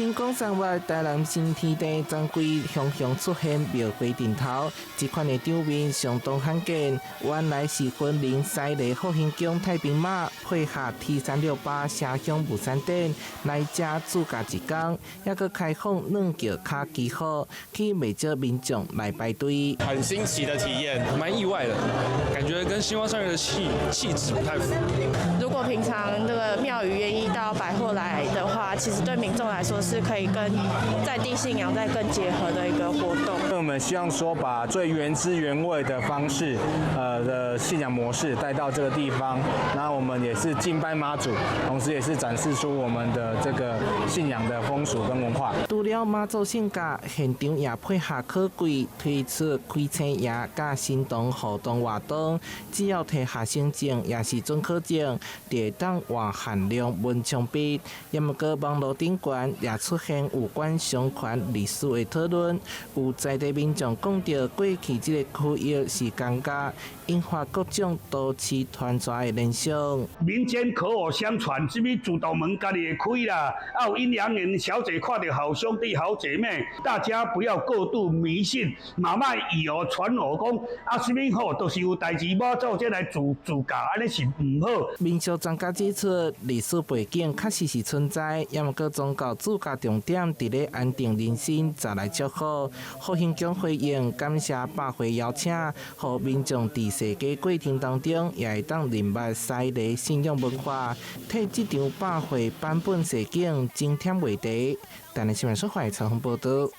新光3月台南新天地展櫃雄雄出現廟會頂頭，這款的場面相當罕見。原來是分靈西麗復興宮太平馬配合 T368城鄉無山店來遮自駕一天，也閣開放軟轎卡機號，去未少民眾來排隊。很新奇的體驗，蠻意外的，感覺跟新光三越的氣質不太符。如果平常這個廟宇願意到百貨來的話，其實對民眾來說是可以跟在地信仰再更結合的一個活動。我們希望說把最原汁原味的方式，的信仰模式帶到這個地方。然後我們也是敬拜媽祖，同時也是展示出我們的這個信仰的風俗跟文化。除了媽祖聖駕，現場也配合科櫃推出開青爺甲新童互動活動，只要摕學生證也是准考證，會當換限量文昌筆。也毋過網絡頂懸也出現有關相關歷史的討論，有在地民眾講到過去這個區域是公家，引發各種都市傳傳的聯想。民間口耳相傳，這邊主導門家己會開啦，有陰陽眼小姐看到好兄弟好姐妹，大家不要過度迷信，嘛莫以訛傳訛講什麼好，都是有代志要做，才來自駕，安尼是唔好。民俗專家指出，歷史背景確實是存在，也毋過宗教自駕重點佇咧安定人心，再來祝福。復興宮回應感謝百會邀請，互民眾佇世界過程當中，也會當認捌西麗信仰文化，替這場百會版本實景增添話題。台南新聞社會採訪報道。